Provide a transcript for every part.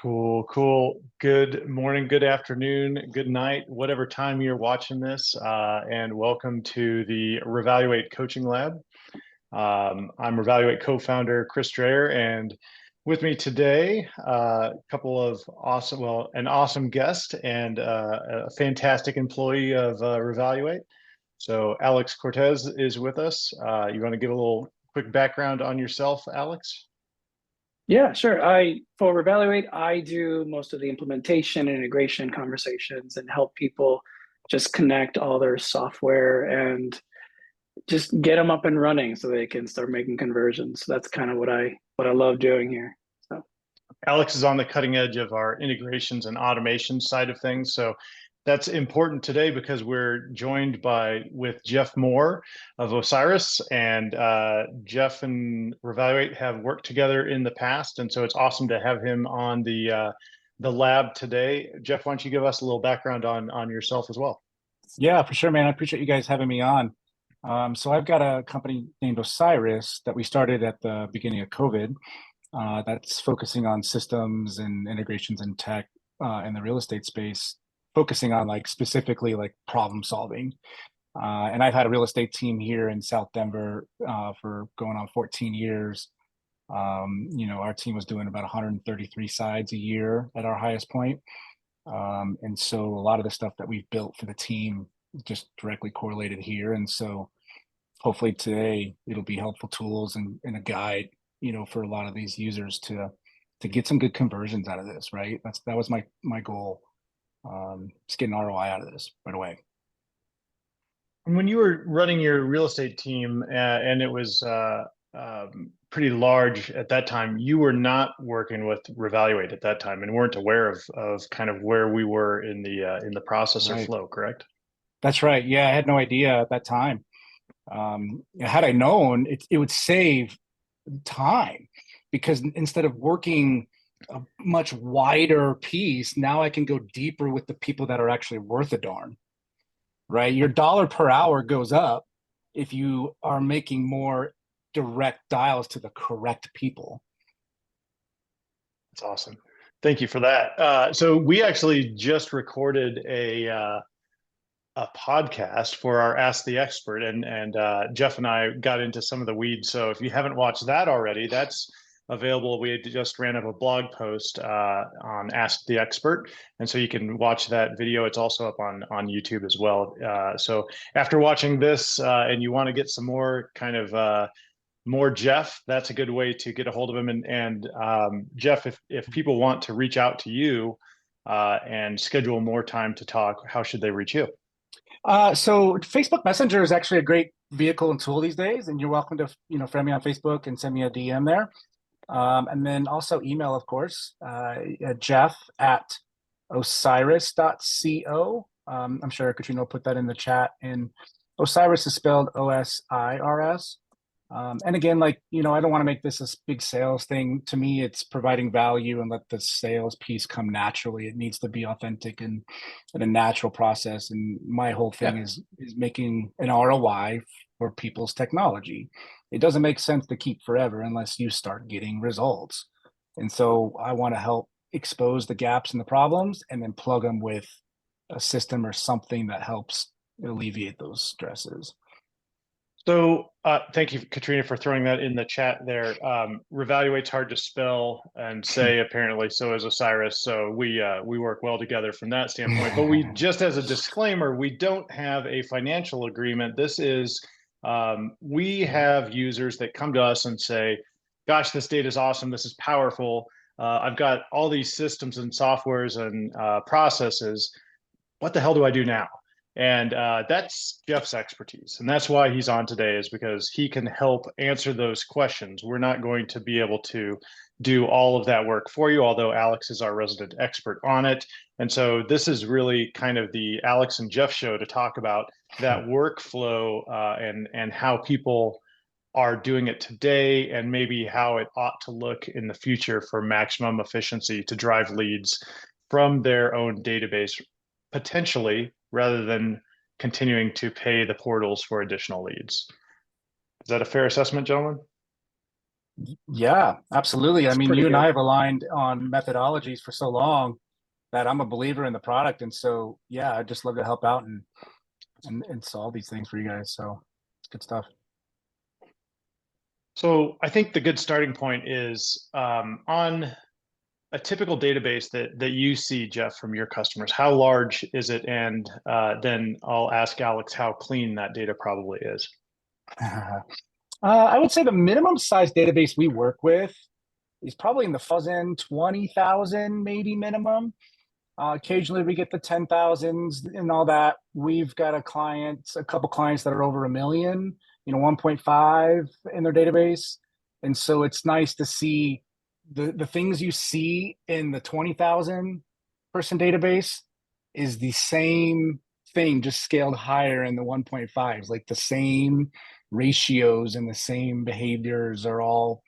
Cool, cool. Good morning, good afternoon, good night, whatever time you're watching this, and welcome to the Revaluate Coaching Lab. I'm Revaluate co-founder Chris Dreyer, and with me today, a couple of awesome, well, an awesome guest and a fantastic employee of Revaluate. So Alex Cortez is with us. You want to give a little quick background on yourself, Alex? Yeah, sure. For Revaluate, I do most of the implementation and integration conversations and help people just connect all their software and just get them up and running so they can start making conversions. So that's kind of what I love doing here. So Alex is on the cutting edge of our integrations and automation side of things. So that's important today because we're joined with Jeff Moore of Osirs, and Jeff and Revaluate have worked together in the past, and so it's awesome to have him on the lab today. Jeff, why don't you give us a little background on yourself as well? Yeah, for sure, man. I appreciate you guys having me on. So I've got a company named Osiris that we started at the beginning of COVID. That's focusing on systems and integrations and tech in the real estate space, focusing on like specifically like problem solving. And I've had a real estate team here in South Denver for going on 14 years. Our team was doing about 133 sides a year at our highest point. And so a lot of the stuff that we've built for the team just directly correlated here. And so hopefully today it'll be helpful tools and a guide, for a lot of these users to get some good conversions out of this, right? That was my goal. Just get an ROI out of this right away. And when you were running your real estate team, and it was pretty large at that time, you were not working with Revaluate at that time and weren't aware of kind of where we were in the process or Right. flow, correct? That's right. Yeah, I had no idea at that time. Had I known, it would save time because instead of working a much wider piece, now I can go deeper with the people that are actually worth a darn, right? Your dollar per hour goes up if you are making more direct dials to the correct people. That's awesome. Thank you for that. So we actually just recorded a podcast for our Ask the Expert, and Jeff and I got into some of the weeds. So if you haven't watched that already, that's available. We just ran up a blog post on Ask the Expert, and so you can watch that video. It's also up on YouTube as well. So after watching this, and you want to get some more kind of more Jeff, that's a good way to get a hold of him. And Jeff, if people want to reach out to you and schedule more time to talk, how should they reach you? So Facebook Messenger is actually a great vehicle and tool these days, and you're welcome to friend me on Facebook and send me a DM there. And then also email, of course, Jeff at osiris.co. I'm sure Katrina will put that in the chat. And Osiris is spelled Osirs. And again, I don't want to make this a big sales thing. To me, it's providing value and let the sales piece come naturally. It needs to be authentic and a natural process. And my whole thing is making an ROI for people's technology. It doesn't make sense to keep forever unless you start getting results. And so I want to help expose the gaps and the problems and then plug them with a system or something that helps alleviate those stresses. So thank you, Katrina, for throwing that in the chat there. Revaluate's hard to spell and say, apparently, so is Osiris. So we work well together from that standpoint. But we, just as a disclaimer, we don't have a financial agreement. This is, we have users that come to us and say, gosh, this data is awesome. This is powerful. I've got all these systems and softwares and processes. What the hell do I do now? And that's Jeff's expertise. And that's why he's on today, is because he can help answer those questions. We're not going to be able to do all of that work for you, although Alex is our resident expert on it. And so this is really kind of the Alex and Jeff show to talk about that workflow and how people are doing it today, and maybe how it ought to look in the future for maximum efficiency to drive leads from their own database, potentially, rather than continuing to pay the portals for additional leads. Is that a fair assessment, gentlemen? Yeah, absolutely. I It's mean, pretty you and I good. have aligned on methodologies for so long that I'm a believer in the product. And so, yeah, I'd just love to help out and solve these things for you guys. So it's good stuff. So I think the good starting point is on a typical database that you see, Jeff, from your customers. How large is it? And then I'll ask Alex how clean that data probably is. I would say the minimum size database we work with is probably in the 20,000 maybe minimum. Occasionally we get the 10,000s and all that. We've got a couple clients that are over a million, 1.5 in their database. And so it's nice to see the things you see in the 20,000 person database is the same thing, just scaled higher in the 1.5s, like the same ratios and the same behaviors are all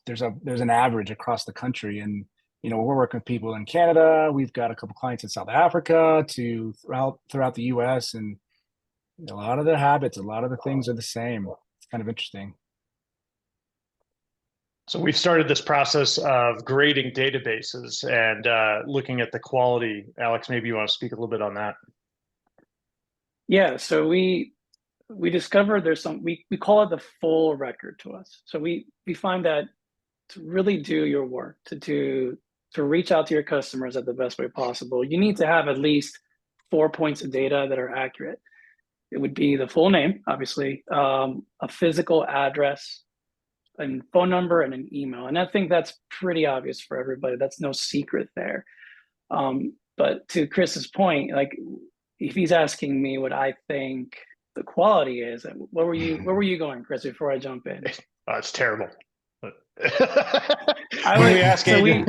there's an average across the country. And we're working with people in Canada. We've got a couple clients in South Africa to throughout the US, and a lot of the habits, a lot of the things are the same. It's kind of interesting. So we've started this process of grading databases and looking at the quality. Alex, maybe you want to speak a little bit on that. Yeah, so we discovered there's we call it the full record to us. So we find that to really do your work, to reach out to your customers at the best way possible, you need to have at least 4 points of data that are accurate. It would be the full name, obviously, a physical address, a phone number, and an email. And I think that's pretty obvious for everybody. That's no secret there. But to Chris's point, like if he's asking me what I think the quality is, where were you going, Chris, before I jump in? It's terrible. I When would, we ask so Adrian,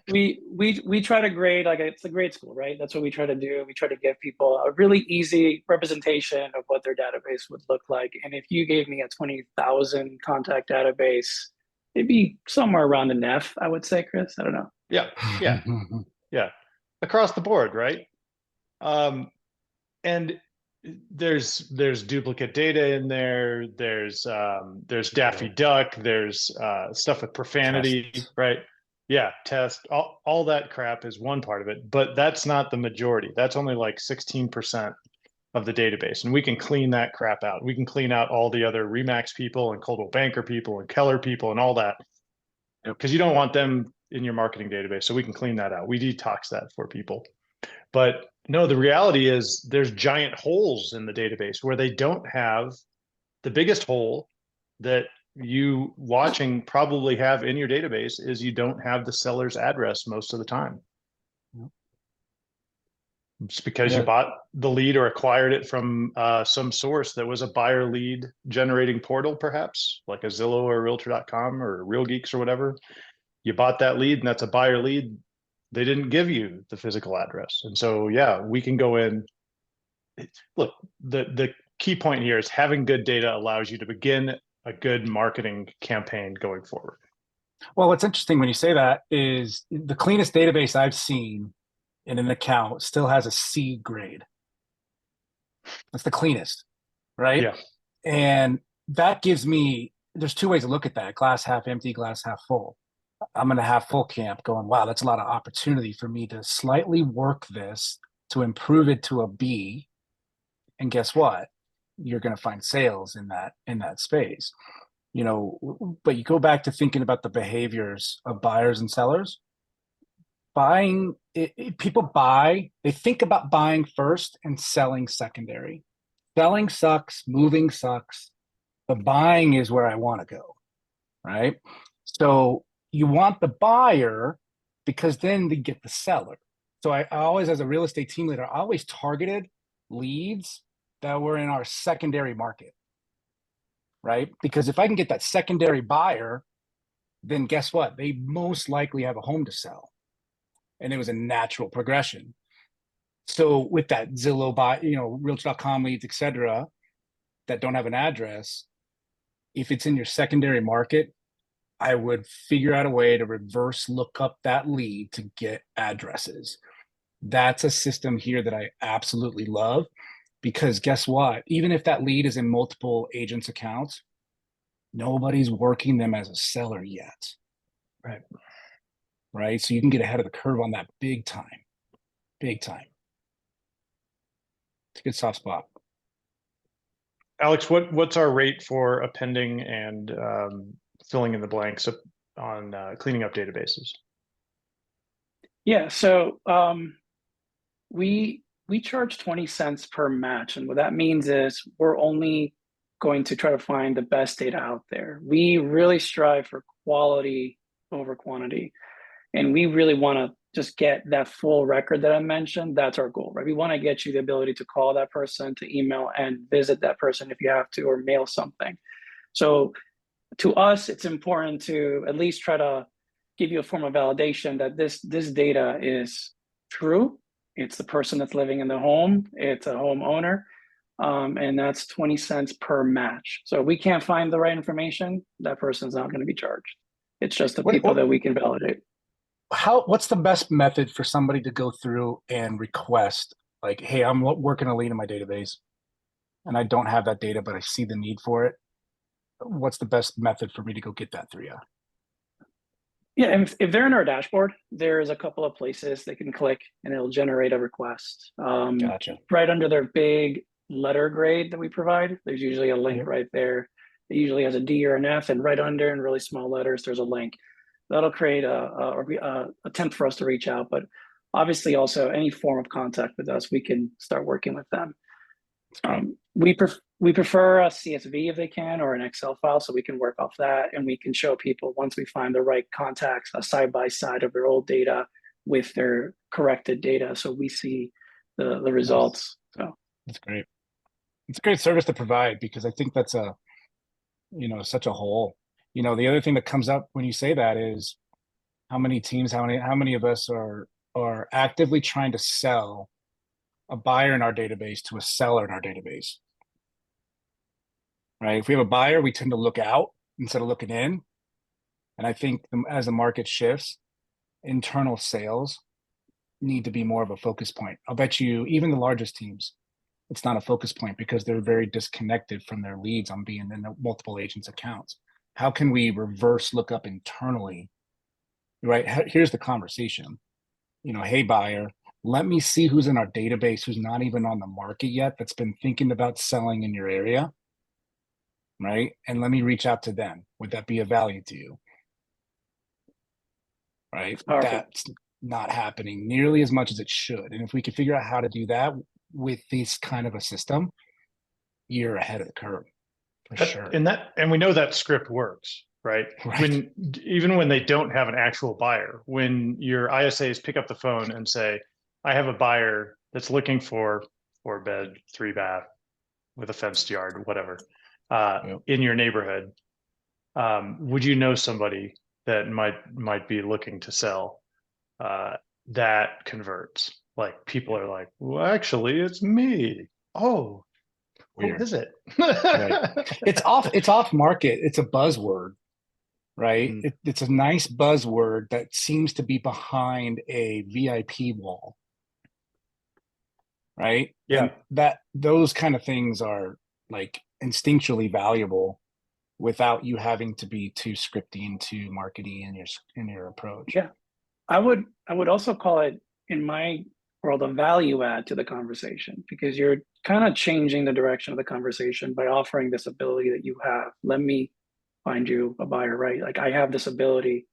we try to grade like it's a grade school, right? That's what we try to do. We try to give people a really easy representation of what their database would look like. And if you gave me a 20,000 contact database, it'd be somewhere around an F, I would say, Chris. I don't know. yeah, yeah, across the board, right? And there's duplicate data in there. There's Daffy Duck. There's stuff with profanity, Tests. right? Yeah, test. All that crap is one part of it, but that's not the majority. That's only like 16% of the database, and we can clean that crap out. We can clean out all the other Remax people and Coldwell Banker people and Keller people and all that, because you don't want them in your marketing database. So we can clean that out. We detox that for people. But no, the reality is there's giant holes in the database where they don't have the biggest hole that you watching probably have in your database is you don't have the seller's address most of the time. It's because you bought the lead or acquired it from some source that was a buyer lead generating portal, perhaps like a Zillow or Realtor.com or Real Geeks or whatever. You bought that lead and that's a buyer lead. They didn't give you the physical address. And so, yeah, we can go in. Look, the key point here is having good data allows you to begin a good marketing campaign going forward. Well, what's interesting when you say that is the cleanest database I've seen in an account still has a C grade. That's the cleanest, right? Yeah. And that gives me, there's two ways to look at that: glass half empty, glass half full. I'm going to have full camp going, wow, that's a lot of opportunity for me to slightly work this to improve it to a B. And guess what? You're going to find sales in that space. But you go back to thinking about the behaviors of buyers and sellers. People buy, they think about buying first and selling secondary. Selling sucks, moving sucks, but buying is where I want to go, right? So you want the buyer because then they get the seller. So I always, as a real estate team leader, I always targeted leads that were in our secondary market, right? Because if I can get that secondary buyer, then guess what? They most likely have a home to sell. And it was a natural progression. So with that Zillow buy, Realtor.com leads, et cetera, that don't have an address, if it's in your secondary market, I would figure out a way to reverse look up that lead to get addresses. That's a system here that I absolutely love, because guess what? Even if that lead is in multiple agents' accounts, Nobody's working them as a seller yet. Right. Right. So you can get ahead of the curve on that big time. Big time. It's a good soft spot. Alex, what's our rate for appending and filling in the blanks on cleaning up databases? Yeah, so we charge 20 cents per match, and what that means is we're only going to try to find the best data out there. We really strive for quality over quantity, and we really want to just get that full record that I mentioned. That's our goal, right? We want to get you the ability to call that person, to email and visit that person if you have to, or mail something. So to us, it's important to at least try to give you a form of validation that this data is true. It's the person that's living in the home. It's a homeowner. And that's 20 cents per match. So if we can't find the right information, that person's not going to be charged. It's just the people that we can validate. What's the best method for somebody to go through and request, like, hey, I'm working a lead in my database and I don't have that data, but I see the need for it. What's the best method for me to go get that through you? Yeah, and if they're in our dashboard, there's a couple of places they can click and it'll generate a request. Gotcha. Right under their big letter grade that we provide, there's usually a link right there. It usually has a D or an F, and right under in really small letters, there's a link. That'll create a attempt for us to reach out, but obviously also any form of contact with us, we can start working with them. We prefer a CSV if they can, or an Excel file, so we can work off that, and we can show people once we find the right contacts a side by side of their old data with their corrected data, so we see the results. So that's great. It's a great service to provide, because I think that's such a hole. The other thing that comes up when you say that is how many teams, how many of us are actively trying to sell a buyer in our database to a seller in our database, right? If we have a buyer, we tend to look out instead of looking in. And I think as the market shifts, internal sales need to be more of a focus point. I'll bet you even the largest teams, it's not a focus point because they're very disconnected from their leads on being in multiple agents' accounts. How can we reverse look up internally, right? Here's the conversation. Hey, buyer, let me see who's in our database, who's not even on the market yet, that's been thinking about selling in your area, right? And let me reach out to them. Would that be of value to you? Right? That's not happening nearly as much as it should. And if we could figure out how to do that with this kind of a system, you're ahead of the curve for sure. And we know that script works, right? Even when they don't have an actual buyer, when your ISAs pick up the phone and say, I have a buyer that's looking for 4-bed, 3-bath with a fenced yard, whatever, in your neighborhood, would you know somebody that might be looking to sell? That converts. Like, people are like, well, actually, it's me. Oh, who is it? It's off market. It's a buzzword, right? It's a nice buzzword that seems to be behind a VIP wall, right? Yeah. And those kind of things are like instinctually valuable without you having to be too scripty and too markety in your approach. Yeah, I would also call it, in my world, a value add to the conversation, because you're kind of changing the direction of the conversation by offering this ability that you have. Let me find you a buyer, right? Like, I have this ability.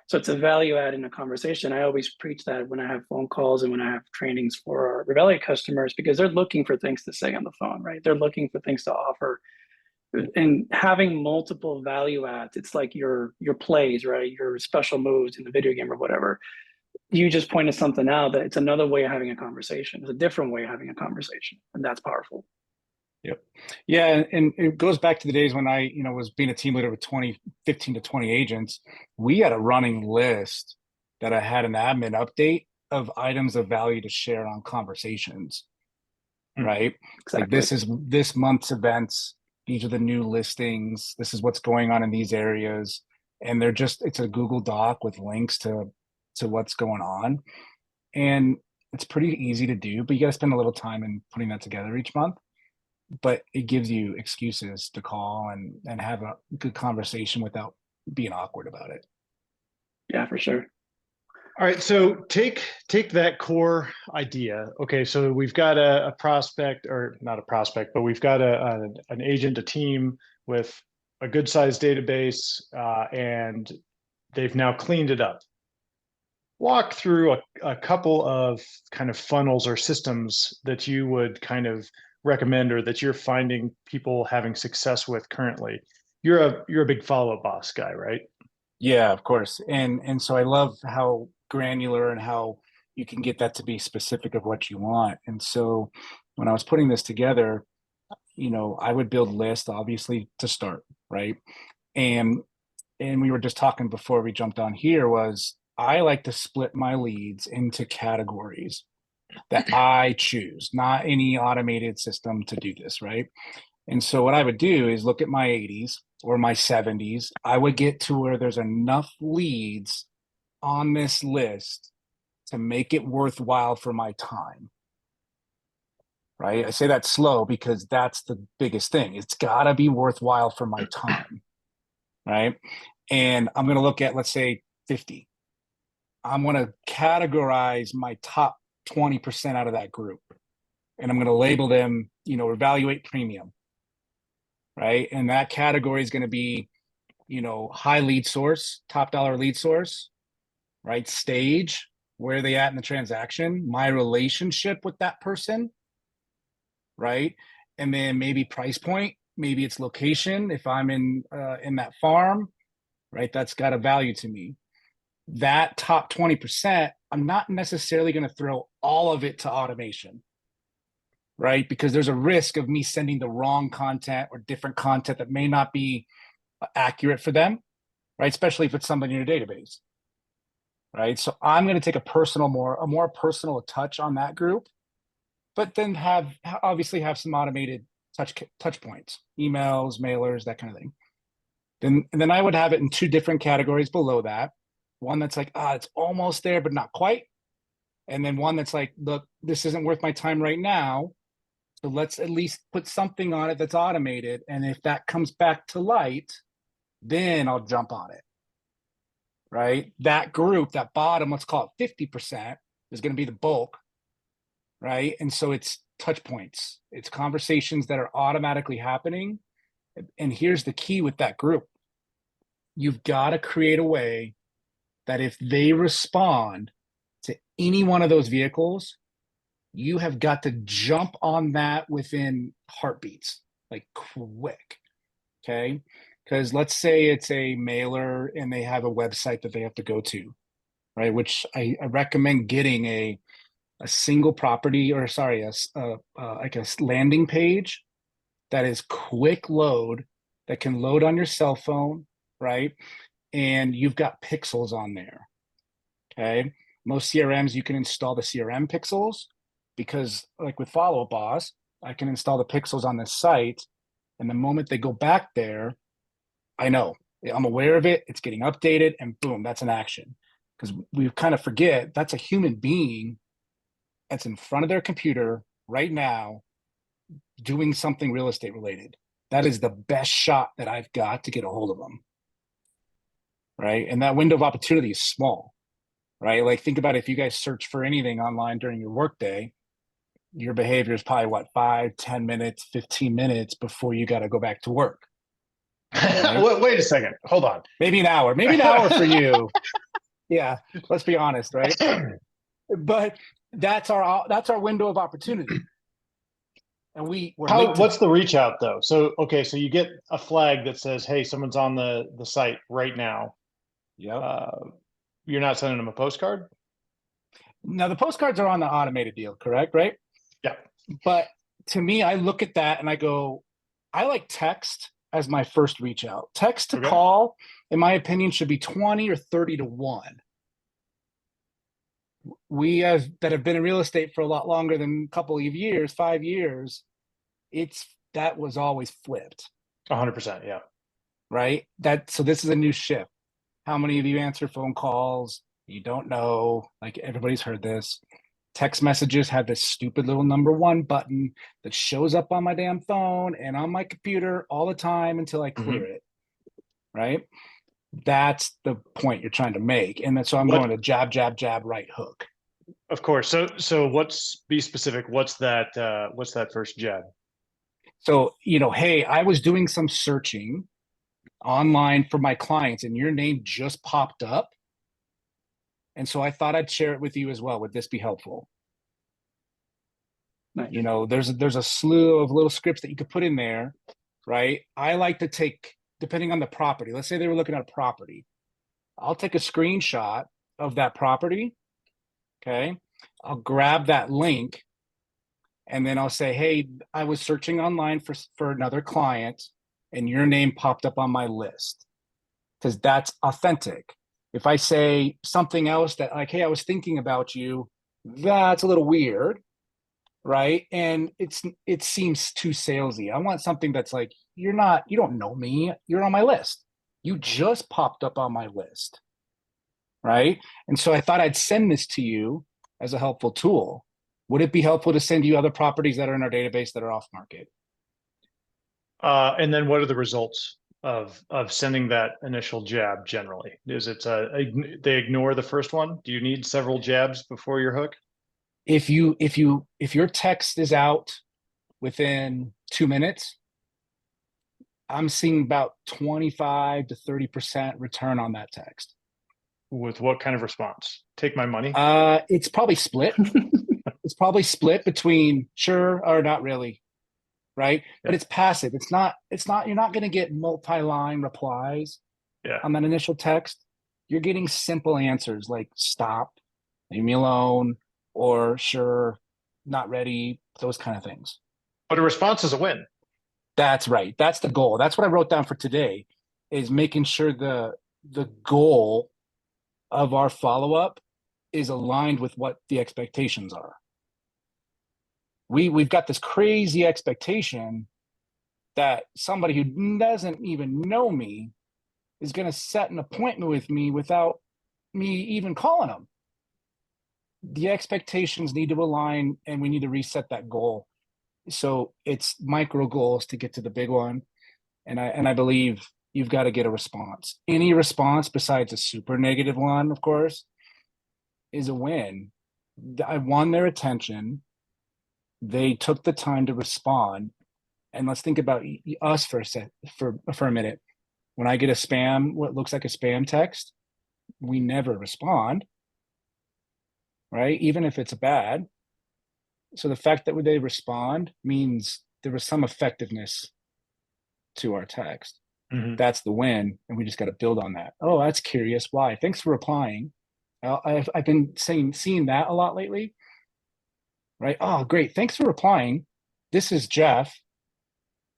So it's a value add in a conversation. I always preach that when I have phone calls and when I have trainings for our Revaluate customers, because they're looking for things to say on the phone, right? They're looking for things to offer. And having multiple value adds, it's like your plays, right? Your special moves in the video game or whatever. You just pointed something out that it's another way of having a conversation. It's a different way of having a conversation, and that's powerful. Yep. Yeah, and it goes back to the days when I, was being a team leader with 15 to 20 agents. We had a running list that I had an admin update of items of value to share on conversations, right? Exactly. Like, this is this month's events. These are the new listings. This is what's going on in these areas. And it's a Google Doc with links to what's going on. And it's pretty easy to do, but you got to spend a little time in putting that together each month. but it gives you excuses to call and have a good conversation without being awkward about it. Yeah, for sure. All right, so take that core idea. Okay, so we've got a prospect, or not a prospect, but we've got an agent, a team with a good sized database, and they've now cleaned it up. Walk through a couple of kind of funnels or systems that you would kind of recommend, or that you're finding people having success with currently. You're a big Follow Up Boss guy, right? Yeah, of course. And so I love how granular and how you can get that to be specific of what you want. And so when I was putting this together, I would build lists obviously to start, right? And we were just talking before we jumped on here was I like to split my leads into categories that I choose, not any automated system to do this, right? And so what I would do is look at my 80s or my 70s. I would get to where there's enough leads on this list to make it worthwhile for my time. Right? I say that slow because that's the biggest thing. It's got to be worthwhile for my time. Right? And I'm going to look at, let's say, 50. I'm going to categorize my top 20% out of that group. And I'm going to label them, Revaluate Premium. Right? And that category is going to be, high lead source, top dollar lead source, right? Stage, where are they at in the transaction? My relationship with that person, right? And then maybe price point, maybe it's location. If I'm in that farm, right? That's got a value to me. That top 20%, I'm not necessarily going to throw all of it to automation, right? Because there's a risk of me sending the wrong content or different content that may not be accurate for them, right? Especially if it's somebody in your database, right? So I'm going to take a more personal touch on that group, but then obviously have some automated touch points, emails, mailers, that kind of thing. Then I would have it in two different categories below that. One that's like, it's almost there, but not quite. And then one that's like, look, this isn't worth my time right now. So let's at least put something on it that's automated. And if that comes back to light, then I'll jump on it. Right? That group, that bottom, let's call it 50%, is going to be the bulk. Right? And so it's touch points. It's conversations that are automatically happening. And here's the key with that group. You've got to create a way that if they respond to any one of those vehicles, you have got to jump on that within heartbeats, like quick. Okay. Because let's say it's a mailer and they have a website that they have to go to, right? Which I recommend getting a single property, or sorry, like a landing page that is quick load, that can load on your cell phone, right? And you've got pixels on there. Okay. Most CRMs, you can install the CRM pixels, because like with Follow Up Boss, I can install the pixels on the site. And the moment they go back there, I know, I'm aware of it. It's getting updated, and boom, that's an action. Because we kind of forget that's a human being that's in front of their computer right now doing something real estate related. That is the best shot that I've got to get a hold of them. Right. And that window of opportunity is small. Right. Like, think about if you guys search for anything online during your workday, your behavior is probably what, 5, 10 minutes, 15 minutes before you got to go back to work. Right? Wait a second. Hold on. Maybe an hour for you. Yeah. Let's be honest. Right. But that's our window of opportunity. And what's the reach out though? So, okay. So you get a flag that says, hey, someone's on the site right now. Yeah. You're not sending them a postcard? Now the postcards are on the automated deal, correct? Right? Yeah. But to me, I look at that and I go, I like text as my first reach out. Text to call, in my opinion, should be 20 or 30 to 1. We that have been in real estate for a lot longer than a couple of years, 5 years, that was always flipped. 100%. Yeah. Right? So this is a new shift. How many of you answer phone calls? You don't know. Like, everybody's heard this. Text messages have this stupid little #1 button that shows up on my damn phone and on my computer all the time until I clear it, right? That's the point you're trying to make. And then so I'm going to jab, jab, jab, right hook. Of course. So be specific. What's that first jab? So, hey, I was doing some searching online for my clients and your name just popped up. And so I thought I'd share it with you as well. Would this be helpful? Nice. There's a slew of little scripts that you could put in there, right? I like to take, depending on the property, let's say they were looking at a property. I'll take a screenshot of that property. Okay. I'll grab that link and then I'll say, hey, I was searching online for another client and your name popped up on my list, because that's authentic. If I say something else that like, hey, I was thinking about you, that's a little weird, right? And it seems too salesy. I want something that's like, you don't know me, you're on my list. You just popped up on my list, right? And so I thought I'd send this to you as a helpful tool. Would it be helpful to send you other properties that are in our database that are off market? And then what are the results of sending that initial jab generally? Is it they ignore the first one? Do you need several jabs before your hook? If your text is out within 2 minutes, I'm seeing about 25 to 30% return on that text. With what kind of response? Take my money? It's probably split. It's probably split between sure or not really, right? Yeah. But it's passive. It's not, you're not going to get multi-line replies on that initial text. You're getting simple answers like stop, leave me alone, or sure, not ready, those kind of things. But a response is a win. That's right. That's the goal. That's what I wrote down for today, is making sure the goal of our follow-up is aligned with what the expectations are. We've got this crazy expectation that somebody who doesn't even know me is going to set an appointment with me without me even calling them. The expectations need to align, and we need to reset that goal. So it's micro goals to get to the big one. And I believe you've got to get a response. Any response besides a super negative one, of course, is a win. I won their attention. They took the time to respond. And let's think about us for a minute. When I get a spam, what looks like a spam text, we never respond, right? Even if it's bad. So the fact that they respond means there was some effectiveness to our text. Mm-hmm. That's the win, and we just got to build on that. Oh, that's curious. Why? Thanks for replying. I've been seeing that a lot lately. Right? Oh, great. Thanks for replying. This is Jeff.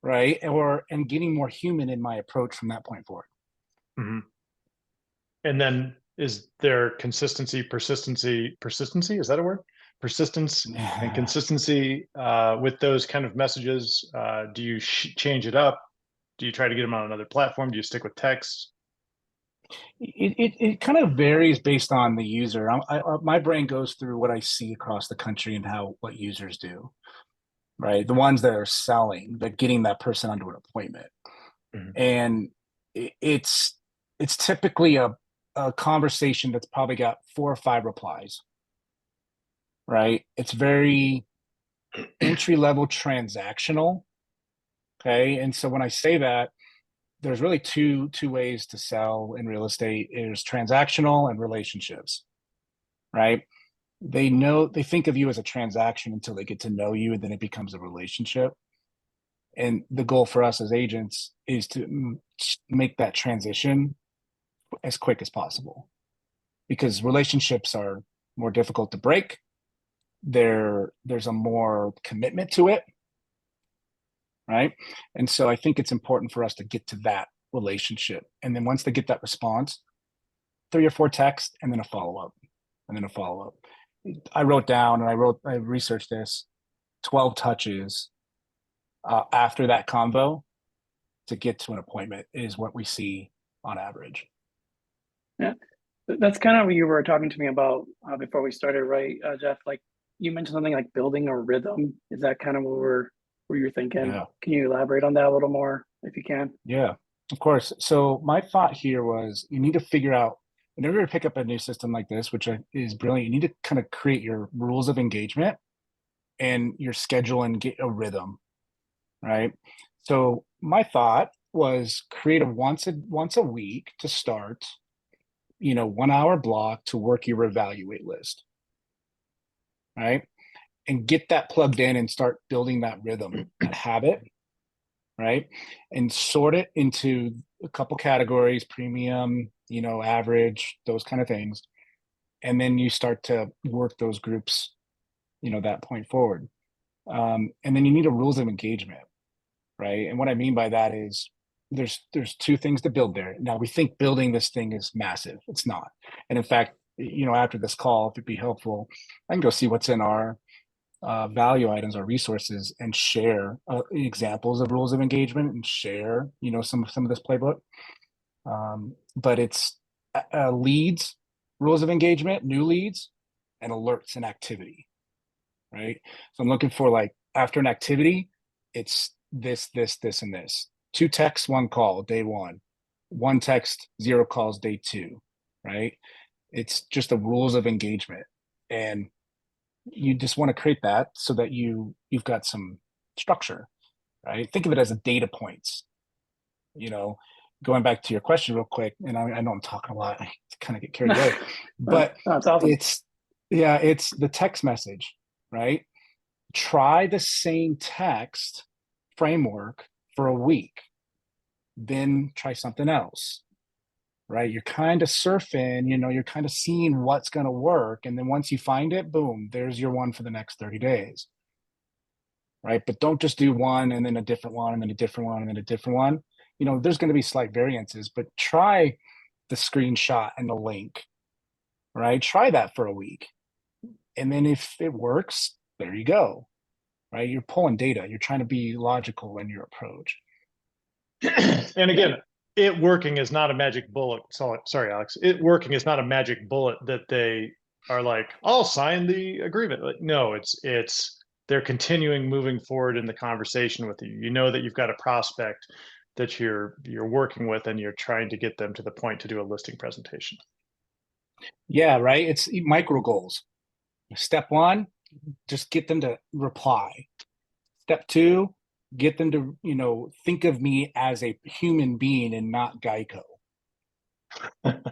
Right? And getting more human in my approach from that point forward. Mm-hmm. And then is there consistency, persistency? Is that a word? Persistence and consistency with those kind of messages. Do you change it up? Do you try to get them on another platform? Do you stick with text? It kind of varies based on the user. My brain goes through what I see across the country and what users do, right? The ones that are selling, that getting that person onto an appointment. Mm-hmm. And it's typically a conversation that's probably got 4 or 5 replies, right? It's very entry-level transactional. Okay. And so when I say that, there's really two ways to sell in real estate. There's transactional and relationships, right? They think of you as a transaction until they get to know you, and then it becomes a relationship. And the goal for us as agents is to make that transition as quick as possible, because relationships are more difficult to break. There's a more commitment to it. Right. And so I think it's important for us to get to that relationship. And then once they get that response, 3 or 4 texts, and then a follow-up, and then a follow-up. I wrote down, and I researched this, 12 touches after that convo to get to an appointment is what we see on average. Yeah. That's kind of what you were talking to me about before we started, right, Jeff? Like you mentioned something like building a rhythm. Is that kind of what you're thinking? Yeah. Can you elaborate on that a little more if you can? Yeah, of course. So my thought here was you need to figure out whenever you pick up a new system like this, which is brilliant, you need to kind of create your rules of engagement and your schedule and get a rhythm, right? So my thought was create a once a week to start, 1 hour block to work your Revaluate list, right? And get that plugged in and start building that rhythm, that habit, right? And sort it into a couple categories, premium, average, those kind of things. And then you start to work those groups, that point forward. And then you need a rules of engagement, right? And what I mean by that is there's two things to build there. Now we think building this thing is massive. It's not. And in fact, after this call, if it'd be helpful, I can go see what's in our value items or resources and share examples of rules of engagement and share, some of this playbook. But it's leads, rules of engagement, new leads, and alerts and activity, right? So I'm looking for like after an activity, it's this, and this. 2 texts, 1 call, day 1. 1 text, 0 calls, day 2, right? It's just the rules of engagement. And you just want to create that so that you've got some structure, right? Think of it as a data points, going back to your question real quick, and I know I'm talking a lot, I kind of get carried away, but That's awesome. it's the text message, right? Try the same text framework for a week, then try something else, right? You're kind of surfing, you're kind of seeing what's going to work. And then once you find it, boom, there's your one for the next 30 days, right? But don't just do one and then a different one and then a different one and then a different one. There's going to be slight variances, but try the screenshot and the link, right? Try that for a week. And then if it works, there you go, right? You're pulling data. You're trying to be logical in your approach. And again, it working is not a magic bullet. Sorry, Alex. It working is not a magic bullet that they are like, I'll sign the agreement. Like, no, it's they're continuing moving forward in the conversation with you. You know that you've got a prospect that you're working with, and you're trying to get them to the point to do a listing presentation. Yeah, right. It's micro goals. Step 1, just get them to reply. Step 2, get them to, think of me as a human being and not Geico.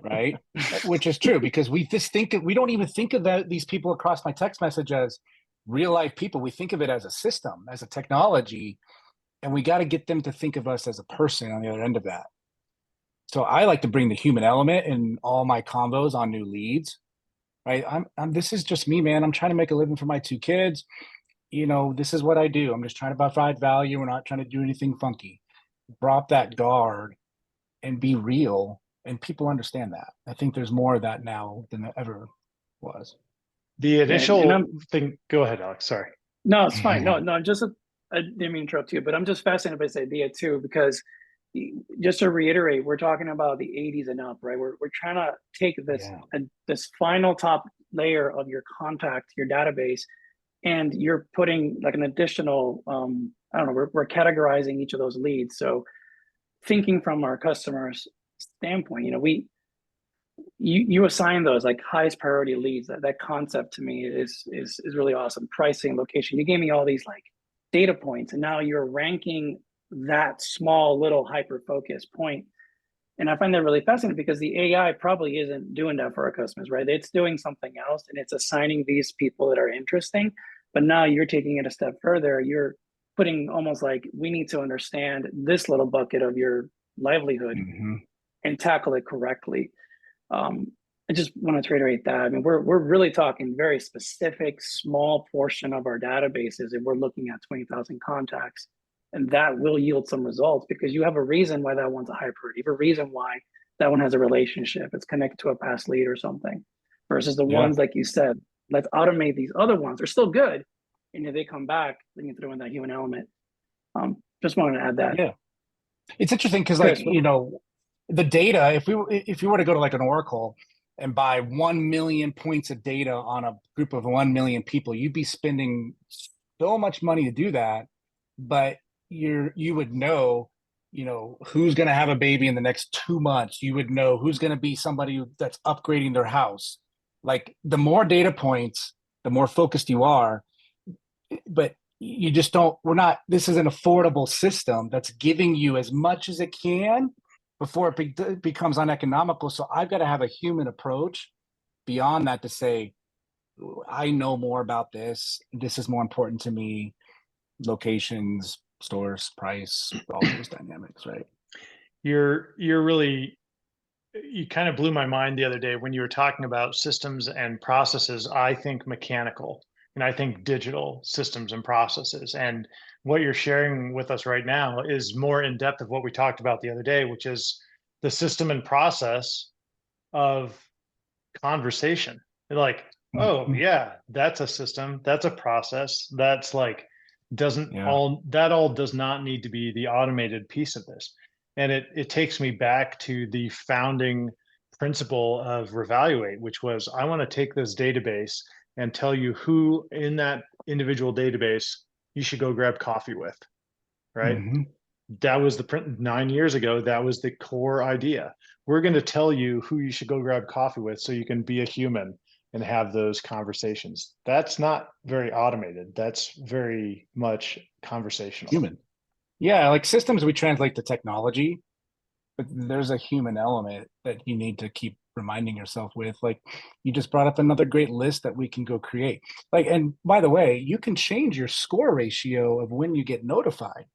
Right? Which is true, because we don't even think of these people across my text message as real life people. We think of it as a system, as a technology, and we got to get them to think of us as a person on the other end of that. So I like to bring the human element in all my combos on new leads, right? This is just me, man. I'm trying to make a living for my 2 kids. This is what I do. I'm just trying to provide value. We're not trying to do anything funky. Drop that guard and be real. And people understand that. I think there's more of that now than there ever was. The initial thing, go ahead, Alex. Sorry. No, it's fine. No, I didn't mean to interrupt you, but I'm just fascinated by this idea too, because just to reiterate, we're talking about the 80s and up, right? We're trying to take this final top layer of your contact, your database, and you're putting like an additional, I don't know, we're categorizing each of those leads. So thinking from our customers' standpoint, you assign those like highest priority leads. That concept to me is really awesome. Pricing, location. You gave me all these like data points, and now you're ranking that small little hyper focus point. And I find that really fascinating, because the AI probably isn't doing that for our customers, right? It's doing something else, and it's assigning these people that are interesting. But now you're taking it a step further. You're putting almost like, we need to understand this little bucket of your livelihood and tackle it correctly. I just wanted to reiterate that. I mean, we're really talking very specific, small portion of our databases, and we're looking at 20,000 contacts, and that will yield some results, because you have a reason why that one's a high priority. You have a reason why that one has a relationship. It's connected to a past lead or something, versus the ones, like you said, let's automate these other ones. They're still good, and if they come back, then you throw in that human element. Just wanted to add that. Yeah, it's interesting because, like, the data, if you were to go to like an Oracle and buy 1 million points of data on a group of 1 million people, you'd be spending so much money to do that. But you would know, who's going to have a baby in the next 2 months. You would know who's going to be somebody that's upgrading their house. Like, the more data points, the more focused you are. But you just don't, this is an affordable system that's giving you as much as it can before it becomes uneconomical. So I've got to have a human approach beyond that to say, I know more about this. This is more important to me. Locations, stores, price, all those dynamics, right? You kind of blew my mind the other day when you were talking about systems and processes. I think mechanical and I think digital systems and processes. And what you're sharing with us right now is more in depth of what we talked about the other day, which is the system and process of conversation. Like, oh yeah, that's a system, that's a process, that's like, all does not need to be the automated piece of this. And it takes me back to the founding principle of Revaluate, which was, I want to take this database and tell you who in that individual database you should go grab coffee with, right? Mm-hmm. That was 9 years ago. That was the core idea. We're going to tell you who you should go grab coffee with so you can be a human and have those conversations. That's not very automated. That's very much conversational. Human. Yeah, like systems, we translate to technology, but there's a human element that you need to keep reminding yourself with. Like, you just brought up another great list that we can go create. Like, and by the way, you can change your score ratio of when you get notified,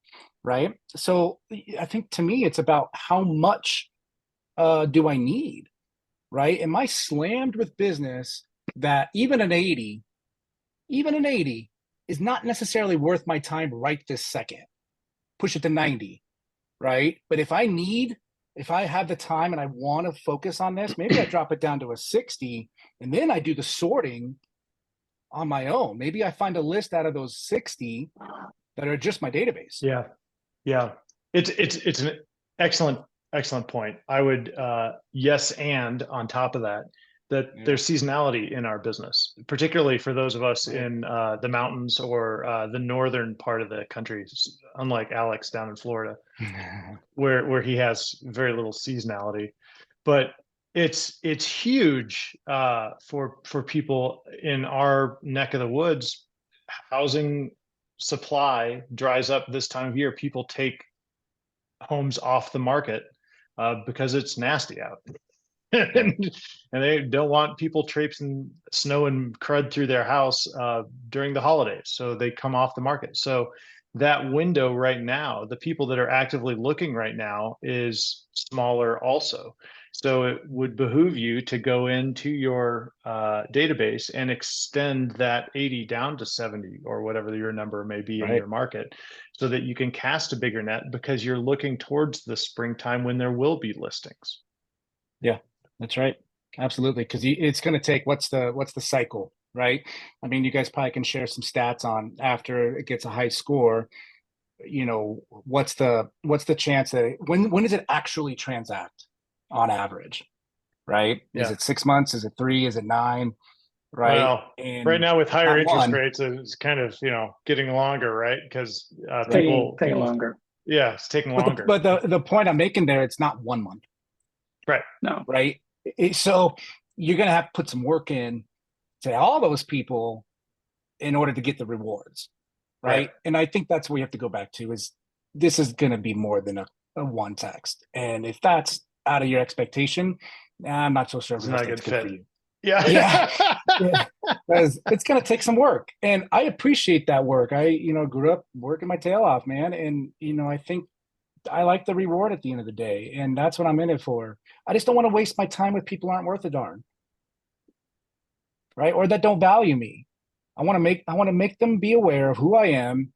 right? So I think, to me, it's about how much do I need, right? Am I slammed with business that even an 80 is not necessarily worth my time right this second? Push it to 90, right? But if I have the time and I want to focus on this, maybe I drop it down to a 60, and then I do the sorting on my own. Maybe I find a list out of those 60 that are just my database. Yeah. It's an excellent point. I would yes, and on top of that, there's seasonality in our business, particularly for those of us in the mountains or the northern part of the country, unlike Alex down in Florida, where he has very little seasonality. But it's huge for people in our neck of the woods. Housing supply dries up this time of year. People take homes off the market because it's nasty out. and they don't want people traipsing snow and crud through their house during the holidays. So they come off the market. So that window right now, the people that are actively looking right now is smaller also. So it would behoove you to go into your database and extend that 80 down to 70 or whatever your number may be in your market, so that you can cast a bigger net, because you're looking towards the springtime when there will be listings. Yeah, that's right. Absolutely. Because it's going to take, what's the cycle, right? I mean, you guys probably can share some stats on, after it gets a high score, what's the chance that when does it actually transact on average, right? Yeah. Is it 6 months? Is it 3? Is it 9? Right. Well, and right now with higher interest rates, it's kind of, getting longer, right? Because taking longer. Yeah, it's taking longer. But the point I'm making there, it's not 1 month. Right. No. Right. So you're going to have to put some work in to all those people in order to get the rewards. Right. And I think that's what we have to go back to, is this is going to be more than a one text. And if that's out of your expectation, I'm not so sure it's not a good fit. For you. Yeah. Because it's going to take some work. And I appreciate that work. I, grew up working my tail off, man. And, I think I like the reward at the end of the day. And that's what I'm in it for. I just don't want to waste my time with people who aren't worth a darn. Right. Or that don't value me. I want to make them be aware of who I am,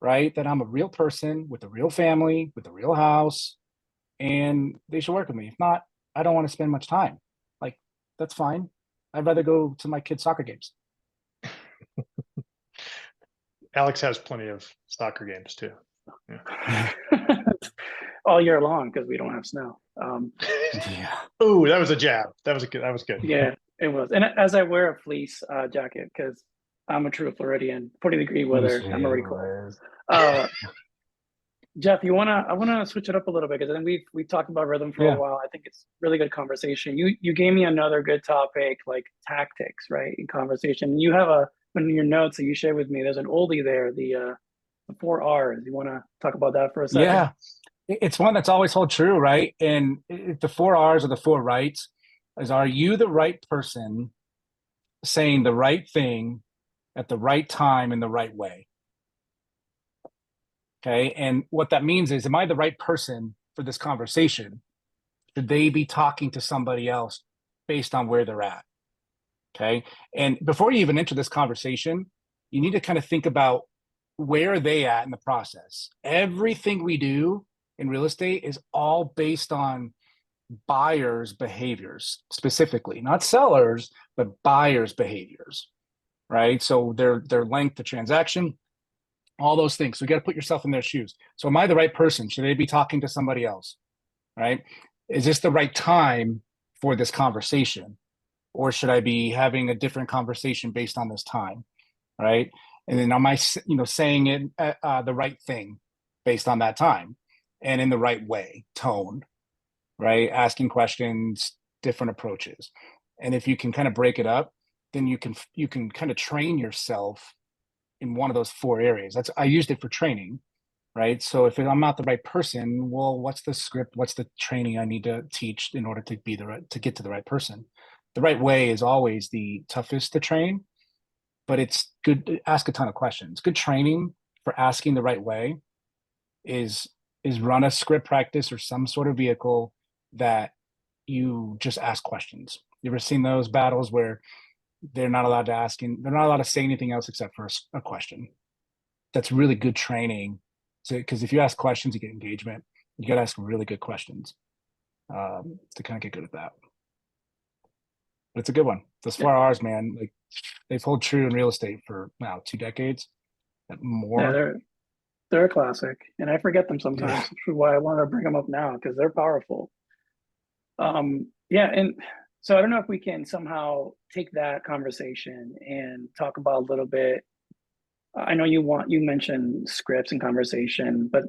right? That I'm a real person with a real family, with a real house, and they should work with me. If not, I don't want to spend much time. Like, that's fine. I'd rather go to my kids' soccer games. Alex has plenty of soccer games too. Yeah. all year long because we don't have snow. Yeah. Oh, that was a jab. That was good. That was good. Yeah, it was. And as I wear a fleece jacket because I'm a true Floridian, 40-degree weather, I'm already cold. Jeff, I wanna switch it up a little bit because then we've talked about rhythm for a Yeah. while. I think it's really good conversation. You gave me another good topic, like tactics, right? In conversation. You have in your notes that you shared with me, there's an oldie there, the 4 R's. You wanna talk about that for a second? Yeah. It's one that's always hold true, right? And the 4 R's or the 4 rights is, are you the right person saying the right thing at the right time in the right way? Okay. And what that means is, am I the right person for this conversation? Should they be talking to somebody else based on where they're at? Okay. And before you even enter this conversation, you need to kind of think about where are they at in the process. Everything we do in real estate is all based on buyers' behaviors, specifically, not sellers, but buyers' behaviors, right? So their length of transaction, all those things. So you got to put yourself in their shoes. So am I the right person? Should they be talking to somebody else? Right? Is this the right time for this conversation? Or should I be having a different conversation based on this time? Right? And then am I, saying it the right thing based on that time and in the right way, tone, right? Asking questions, different approaches. And if you can kind of break it up, then you can kind of train yourself in one of those 4 areas. I used it for training, right? So if I'm not the right person, well, what's the script? What's the training I need to teach in order to get to the right person? The right way is always the toughest to train, but it's good to ask a ton of questions. Good training for asking the right way is run a script practice or some sort of vehicle that you just ask questions. You ever seen those battles where they're not allowed to say anything else except for a question? That's really good training. So, because if you ask questions, you get engagement. You got to ask really good questions to kind of get good at that. But it's a good one. Those 4 R's, man, like they've held true in real estate for now 2 decades, more. Yeah, they're a classic, and I forget them sometimes. Yeah. Which is why I want to bring them up now because they're powerful. Yeah, and so I don't know if we can somehow take that conversation and talk about a little bit. I know you mentioned scripts and conversation, but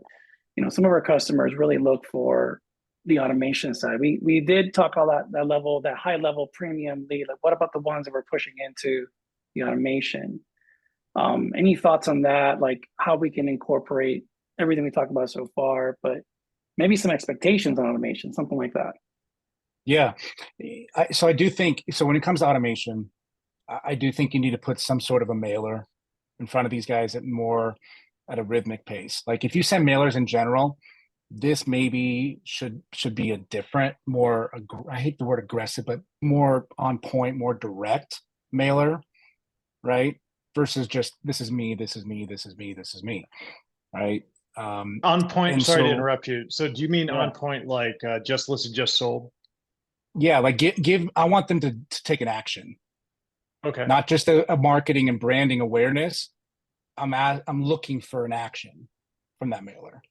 some of our customers really look for the automation side. We did talk about that high level premium lead. Like, what about the ones that we're pushing into the automation? Any thoughts on that? Like how we can incorporate everything we talked about so far, but maybe some expectations on automation, something like that. Yeah. So I do think, so when it comes to automation, I do think you need to put some sort of a mailer in front of these guys at a rhythmic pace. Like if you send mailers in general, this maybe should be a different, more, I hate the word aggressive, but more on point, more direct mailer, right? Versus just, this is me, this is me, this is me, this is me, right? On point. Sorry to interrupt you. So do you mean Yeah. on point, like just listed, just sold? Yeah, like I want them to take an action. Okay. Not just a marketing and branding awareness. I'm looking for an action from that mailer,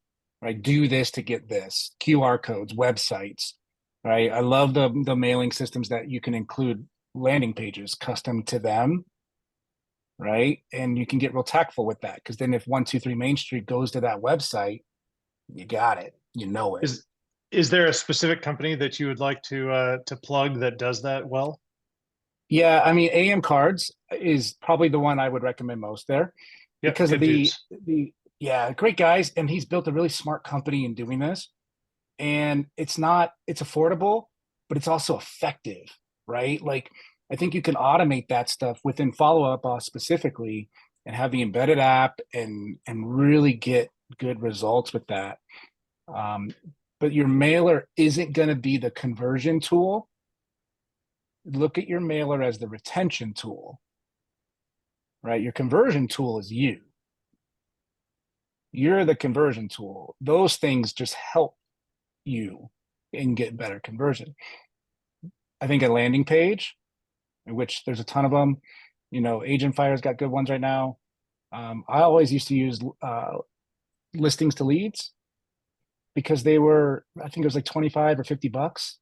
right? Do this to get this. QR codes, websites, right? I love the mailing systems that you can include landing pages custom to them, right? And you can get real tactful with that because then if 123 Main Street goes to that website, you got it. You know it. Is there a specific company that you would like to plug that does that well? Yeah, I mean, AM Cards is probably the one I would recommend most there. Yep, Because of good yeah, great guys, and he's built a really smart company in doing this. And it's affordable, but it's also effective, right? Like I think you can automate that stuff within Follow Up Boss specifically and have the embedded app and really get good results with that. But your mailer isn't going to be the conversion tool. Look at your mailer as the retention tool, right? Your conversion tool is you. You're the conversion tool. Those things just help you and get better conversion. I think a landing page, in which there's a ton of them, Agent Fire's got good ones right now. I always used to use listings to leads. because they were, I think it was like 25 or $50,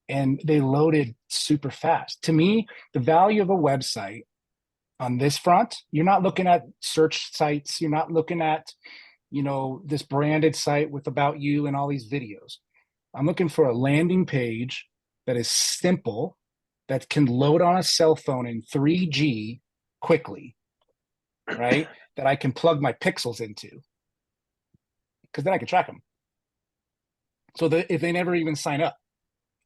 and they loaded super fast. To me, the value of a website on this front, you're not looking at search sites, you're not looking at, this branded site with about you and all these videos. I'm looking for a landing page that is simple, that can load on a cell phone in 3G quickly, right? That I can plug my pixels into, because then I can track them. So that if they never even sign up,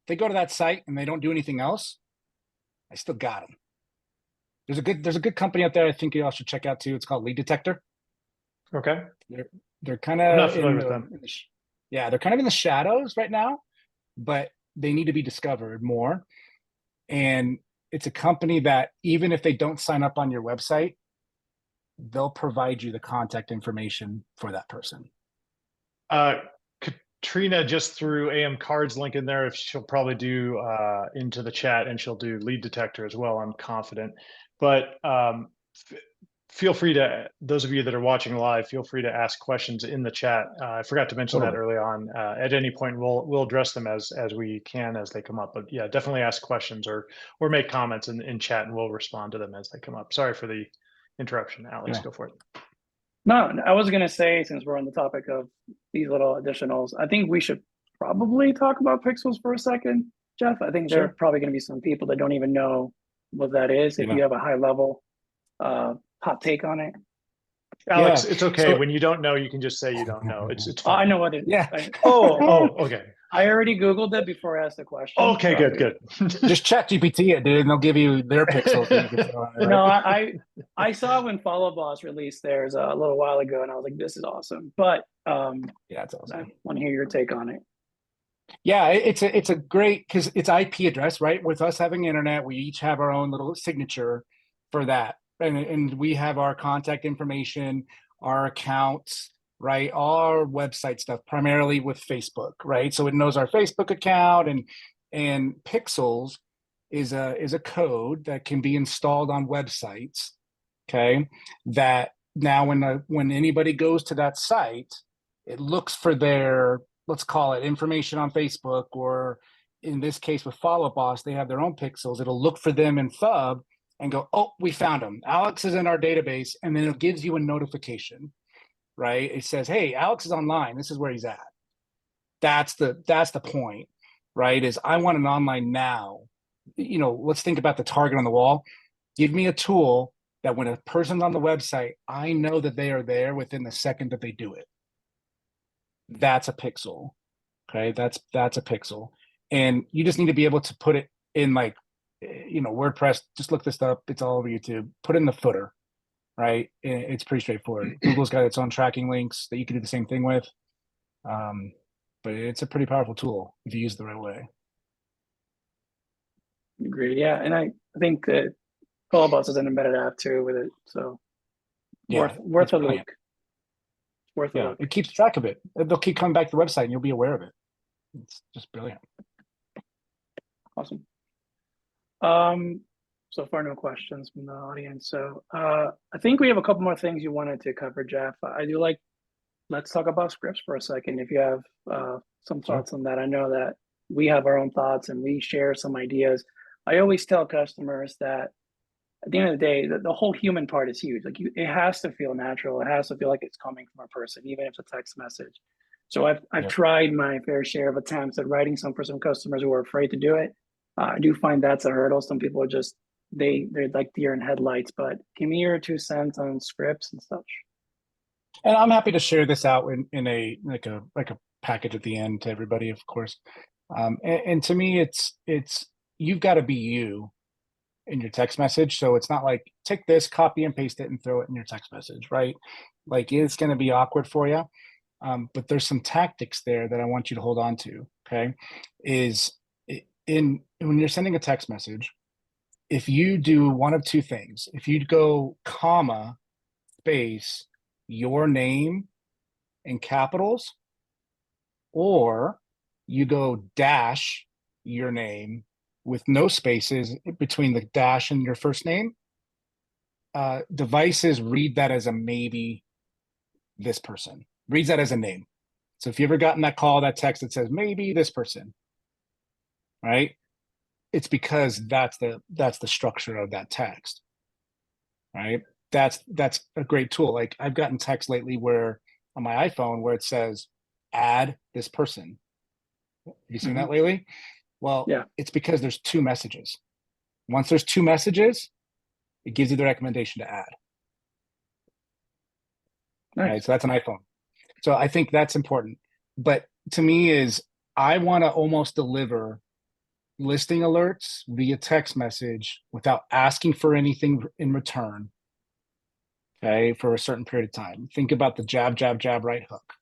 if they go to that site and they don't do anything else, I still got them. There's a good company out there I think you all should check out too. It's called Lead Detector. Okay. They're kind I'm not of familiar with them. they're kind of in the shadows right now, but they need to be discovered more. And it's a company that even if they don't sign up on your website, they'll provide you the contact information for that person. Katrina just threw AM Card's link in there. If she'll probably do into the chat, and she'll do Lead Detector as well, I'm confident. But feel free to, those of you that are watching live, feel free to ask questions in the chat. I forgot to mention that early on. At any point, we'll address them as we can as they come up. But yeah, definitely ask questions or make comments in chat, and we'll respond to them as they come up. Sorry for the interruption, Alex. Yeah. Go for it. No, I was going to say, since we're on the topic of these little additionals, I think we should probably talk about pixels for a second, Jeff. I think there are probably going to be some people that don't even know what that is. If you have a high level hot take on it. Alex, it's okay. When you don't know, you can just say you don't know. It's fine. I know what it is. Yeah. Okay. I already Googled it before I asked the question. Okay, good. Just chat GPT it, dude, and they'll give you their pixels. That you can throw on it, right? No, I saw when Follow Boss released theirs a little while ago, and I was like, this is awesome. But yeah, it's awesome. I want to hear your take on it. Yeah, it's a great, because it's IP address, right? With us having internet, we each have our own little signature for that. And we have our contact information, our accounts, right? Our website stuff, primarily with Facebook, right? So it knows our Facebook account, and Pixels is a code that can be installed on websites, okay? That now when anybody goes to that site, it looks for their, let's call it, information on Facebook, or in this case with Follow Boss, they have their own pixels. It'll look for them in FUB and go, oh, we found him. Alex is in our database, and then it gives you a notification, right? It says, hey, Alex is online. This is where he's at. That's the point, right? Is I want an online now. Let's think about the target on the wall. Give me a tool that when a person's on the website, I know that they are there within the second that they do it. That's a pixel, okay? That's a pixel. And you just need to be able to put it in, like, WordPress. Just look this up. It's all over YouTube. Put it in the footer, right? It's pretty straightforward. Google's got its own tracking links that you can do the same thing with. But it's a pretty powerful tool if you use it the right way. Agreed. Yeah, and I think that Follow Boss is an embedded app too with it, so Yeah, worth a look. Worth a look. It keeps track of it. They'll keep coming back to the website, and you'll be aware of it. It's just brilliant. Awesome. So far, no questions from the audience. So I think we have a couple more things you wanted to cover, Jeff. Let's talk about scripts for a second. If you have some thoughts on that. I know that we have our own thoughts and we share some ideas. I always tell customers that at the end of the day, the whole human part is huge. Like it has to feel natural. It has to feel like it's coming from a person, even if it's a text message. So I've tried my fair share of attempts at writing some for some customers who are afraid to do it. I do find that's a hurdle. Some people are just, they're like deer in headlights, but give me your 2 cents on scripts and such. And I'm happy to share this out in a package at the end to everybody, of course. And to me, it's you've got to be you in your text message. So it's not like take this, copy and paste it and throw it in your text message, right? Like it's going to be awkward for you. But there's some tactics there that I want you to hold on to. Okay, when you're sending a text message, if you do one of two things, if you go comma, space, your name in capitals, or you go dash your name with no spaces between the dash and your first name, devices read that as a maybe this person, reads that as a name. So if you ever gotten that call, that text that says maybe this person, right? It's because that's the structure of that text, right? That's a great tool. Like I've gotten text lately where on my iPhone where it says add this person. Have you seen that lately? Well, Yeah. it's because there's two messages. Once there's two messages, it gives you the recommendation to add. Nice. Right? So that's an iPhone. So I think that's important. But to me is I want to almost deliver listing alerts via text message without asking for anything in return. Okay, for a certain period of time. Think about the jab, jab, jab, right hook.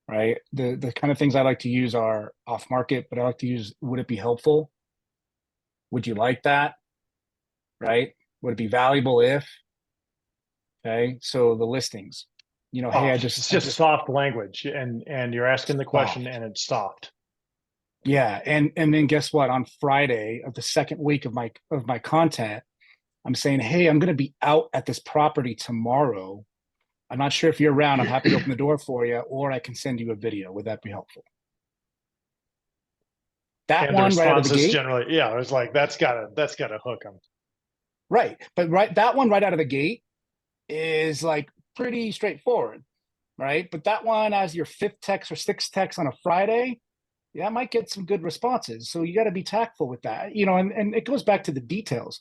Right. The kind of things I like to use are off market, but I like to use would it be helpful? Would you like that? Right? Would it be valuable if? Okay. So the listings, you know, hey, It's just soft language, and you're asking the question and it's soft. Yeah. And then guess what? On Friday of the second week of my content, I'm saying, hey, I'm gonna be out at this property tomorrow. I'm not sure if you're around. I'm happy to open the door for you, or I can send you a video. Would that be helpful? That And one the right out of the responses gate, generally, yeah, I was like, that's gotta hook them. right? But that one right out of the gate is like pretty straightforward, right? But that one as your fifth text or sixth text on a Friday, yeah, I might get some good responses. So you got to be tactful with that, you know. And it goes back to the details.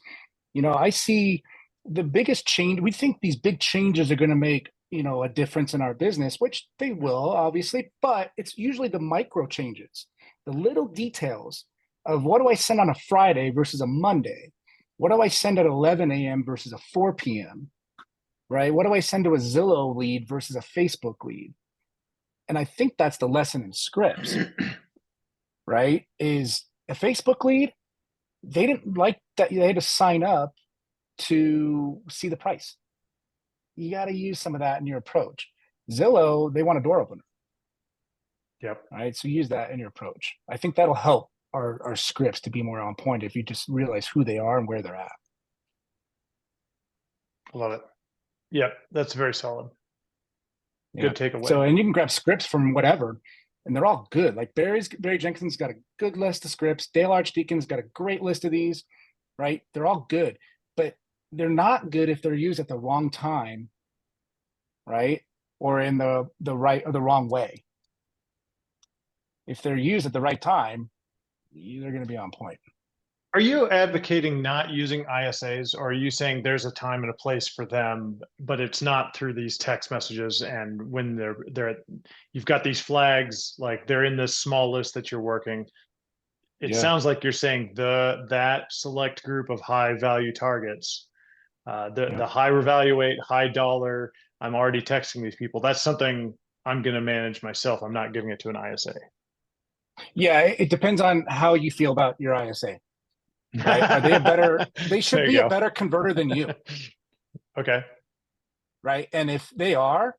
You know, I see the biggest change. We think these big changes are going to make, you know, a difference in our business, which they will, obviously, but it's usually the micro changes, the little details of what do I send on a Friday versus a Monday? What do I send at 11 a.m. versus a 4 p.m.? Right? What do I send to a Zillow lead versus a Facebook lead? And I think that's the lesson in scripts, right? Is a Facebook lead, they didn't like that they had to sign up to see the price. You got to use some of that in your approach. Zillow, they want a door opener. Yep. Right. So use that in your approach. I think that'll help our scripts to be more on point if you just realize who they are and where they're at. Love it. Yep. That's very solid. Yeah. Good takeaway. So, and you can grab scripts from whatever, and they're all good. Like Barry Jenkinson's got a good list of scripts. Dale Archdeacon's got a great list of these, right? They're all good, but they're not good if they're used at the wrong time, right? Or in the right or the wrong way. If they're used at the right time, they're going to be on point. Are you advocating not using ISAs, or are you saying there's a time and a place for them, but it's not through these text messages? And when you've got these flags, like they're in this small list that you're working. It sounds like you're saying that select group of high value targets, the high Revaluate, high dollar. I'm already texting these people. That's something I'm going to manage myself. I'm not giving it to an ISA. Yeah, it depends on how you feel about your ISA. Right? Are they they should be a better converter than you. Okay. Right. And if they are,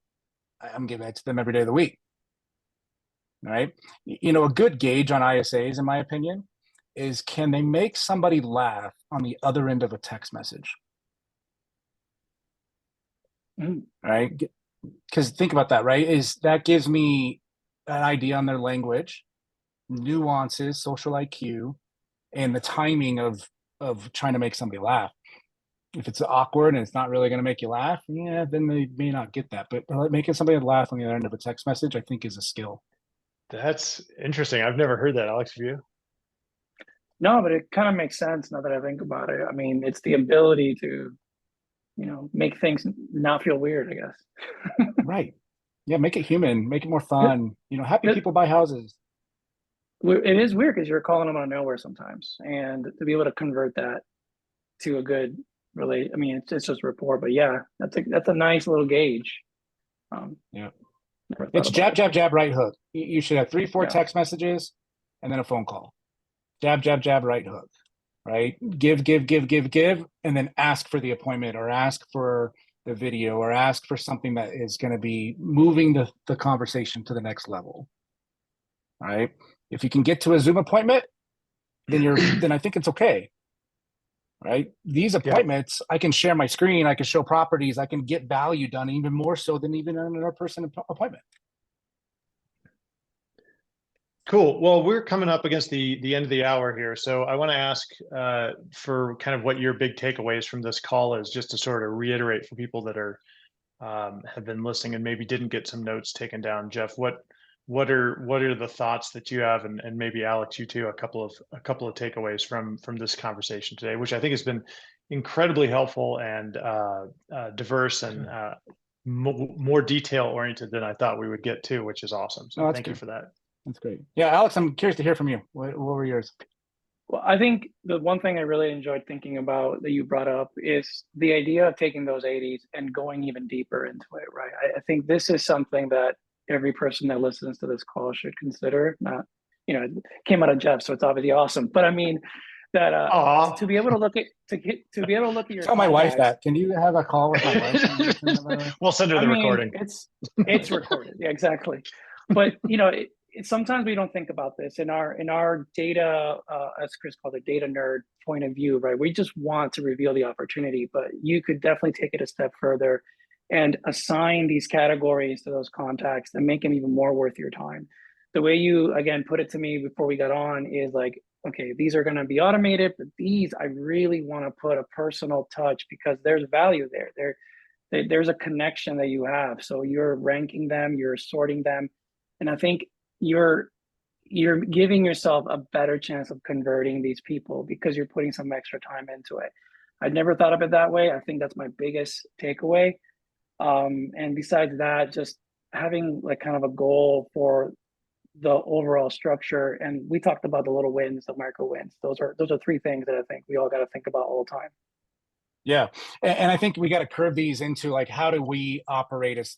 I'm giving it to them every day of the week. Right. You know, a good gauge on ISAs, in my opinion, is can they make somebody laugh on the other end of a text message? Right. Because think about that, right? Is that gives me an idea on their language, nuances, social IQ, and the timing of trying to make somebody laugh. If it's awkward and it's not really going to make you laugh, yeah, then they may not get that. But making somebody laugh on the other end of a text message, I think, is a skill. That's interesting. I've never heard that. Alex, have you? No, but it kind of makes sense now that I think about it. I mean, it's the ability to, you know, make things not feel weird, I guess. Right. Yeah, make it human, make it more fun. You know, happy people buy houses. It is weird because you're calling them out of nowhere sometimes, and to be able to convert that to a good I mean, it's just rapport. But yeah, that's a nice little gauge. Yeah, it's jab, jab, jab, right hook. You should have 3-4 text messages and then a phone call. Jab, jab, jab, right hook. Right? Give, and then ask for the appointment or ask for the video or ask for something that is going to be moving the conversation to the next level. All right. If you can get to a Zoom appointment, then I think it's okay. Right. These appointments, I can share my screen, I can show properties, I can get value done even more so than even an in-person appointment. Cool. Well, we're coming up against the end of the hour here, so I want to ask for kind of what your big takeaways from this call is, just to sort of reiterate for people that are have been listening and maybe didn't get some notes taken down. Jeff, what are the thoughts that you have, and maybe Alex, you too, a couple of takeaways from this conversation today, which I think has been incredibly helpful and diverse and more detail oriented than I thought we would get to, which is awesome. So thank you for that. That's great. Yeah, Alex, I'm curious to hear from you. What were yours? Well, I think the one thing I really enjoyed thinking about that you brought up is the idea of taking those 80s and going even deeper into it, right? I think this is something that every person that listens to this call should consider. Not, it came out of Jeff, so it's obviously awesome. But I mean that to be able to look at to be able to look at your tell my wife contacts. that. Can you have a call with my wife? We'll send her the recording. It's recorded. Yeah, exactly. But sometimes we don't think about this in our data, as Chris called it, data nerd point of view, right? We just want to reveal the opportunity, but you could definitely take it a step further and assign these categories to those contacts and make them even more worth your time. The way you, again, put it to me before we got on is like, okay, these are going to be automated, but these I really want to put a personal touch because there's value there. There's a connection that you have. So you're ranking them, you're sorting them. And I think you're giving yourself a better chance of converting these people because you're putting some extra time into it. I'd never thought of it that way. I think that's my biggest takeaway. And besides that, just having like kind of a goal for the overall structure. And we talked about the little wins, the micro wins. Those are three things that I think we all got to think about all the time. Yeah, and I think we got to curve these into like, how do we operate as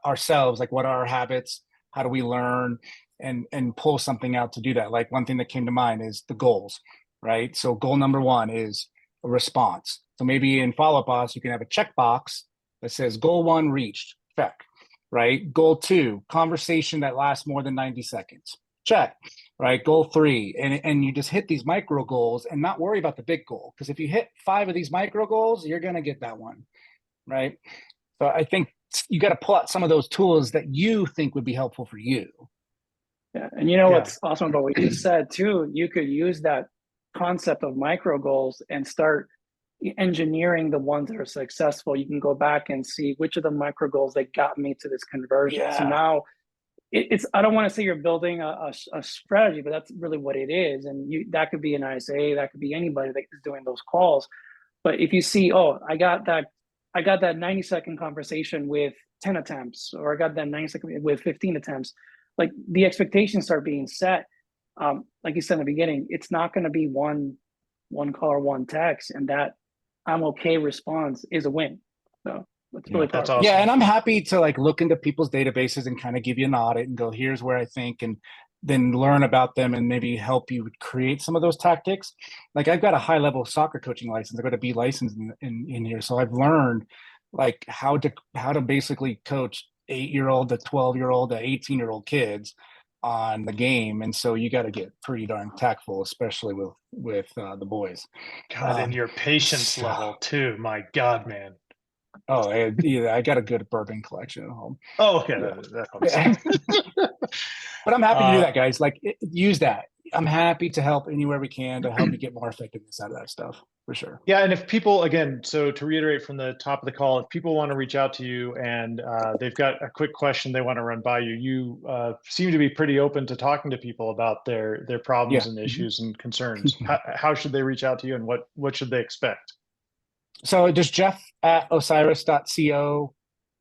ourselves? Like, what are our habits? How do we learn and pull something out to do that? Like, one thing that came to mind is the goals, right? So goal number one is a response. So maybe in Follow-Up Boss, you can have a checkbox that says goal one reached, check, right? Goal two, conversation that lasts more than 90 seconds, check, right? Goal three, and you just hit these micro goals and not worry about the big goal. Because if you hit 5 of these micro goals, you're going to get that one, right? So I think you got to pull out some of those tools that you think would be helpful for you. Yeah, and what's awesome about what you just said too, you could use that concept of micro goals and start engineering the ones that are successful. You can go back and see which of the micro goals that got me to this conversion. Yeah. So now it's I don't want to say you're building a strategy, but that's really what it is. And that could be an ISA, that could be anybody that is doing those calls. But if you see, oh, I got that 90-second conversation with 10 attempts, or I got that 90-second with 15 attempts, like the expectations start being set. Like you said in the beginning, it's not going to be one call or one text, and that I'm okay response is a win. So it's really that's powerful. awesome. Yeah, and I'm happy to like look into people's databases and kind of give you an audit and go, here's where I think, and then learn about them and maybe help you create some of those tactics. Like, I've got a high level soccer coaching license. I've got a B license in here. So I've learned like how to basically coach 8-year-old to 12-year-old to 18-year-old kids on the game. And so you got to get pretty darn tactful, especially with the boys. God, and your patience level too. My God, man. Oh, I got a good bourbon collection at home. Oh, okay. That helps. But I'm happy to do that, guys. Like, use that. I'm happy to help anywhere we can to help you get more effectiveness out of that stuff, for sure. Yeah, and if people, again, so to reiterate from the top of the call, if people want to reach out to you and they've got a quick question they want to run by you, you seem to be pretty open to talking to people about their problems and issues and concerns. How should they reach out to you, and what should they expect? So just Jeff at osirs.co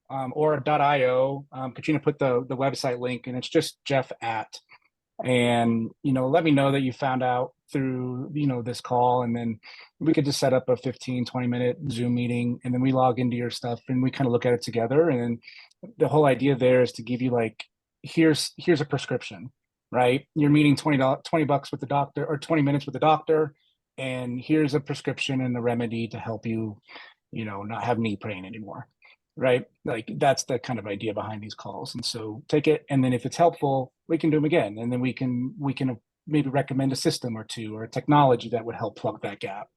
or .io. Katrina put the website link, and it's just Jeff at. And let me know that you found out through this call, and then we could just set up a 15-20 minute Zoom meeting, and then we log into your stuff and we kind of look at it together. And the whole idea there is to give you like, here's a prescription, right? You're meeting $20 with the doctor, or 20 minutes with the doctor, and here's a prescription and a remedy to help you not have knee pain anymore, right? Like, that's the kind of idea behind these calls. And so take it, and then if it's helpful, we can do them again, and then we can maybe recommend a system or two or a technology that would help plug that gap.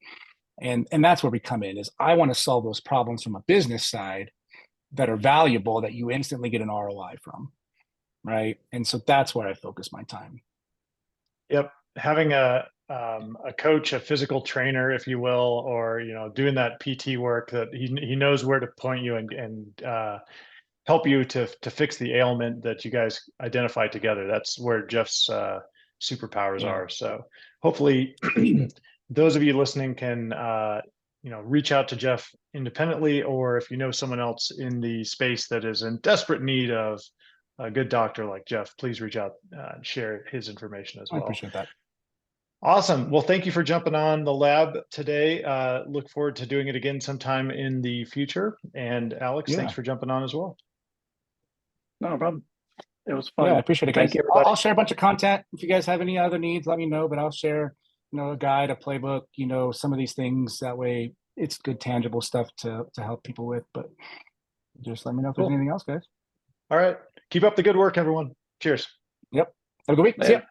And that's where we come in, is I want to solve those problems from a business side that are valuable, that you instantly get an ROI from. right? And so that's where I focus my time. Yep. Having a coach, a physical trainer, if you will, or, you know, doing that PT work that he knows where to point you and help you to fix the ailment that you guys identify together. That's where Jeff's superpowers Yeah. are. So hopefully those of you listening can, you know, reach out to Jeff independently, or if you know someone else in the space that is in desperate need of a good doctor like Jeff, please reach out and share his information as I well. appreciate that. Awesome. Well, thank you for jumping on the lab today. Look forward to doing it again sometime in the future. And Alex, thanks Yeah. for jumping on as well. No problem. It was fun. Yeah, I appreciate it, guys. Thank you, everybody. I'll share a bunch of content. If you guys have any other needs, let me know, but I'll share, you know, a guide, a playbook, you know, some of these things. That way it's good, tangible stuff to help people with, but just let me know if there's Cool. anything else, guys. All right. Keep up the good work, everyone. Cheers. Yep. Have a good week. See ya. Later.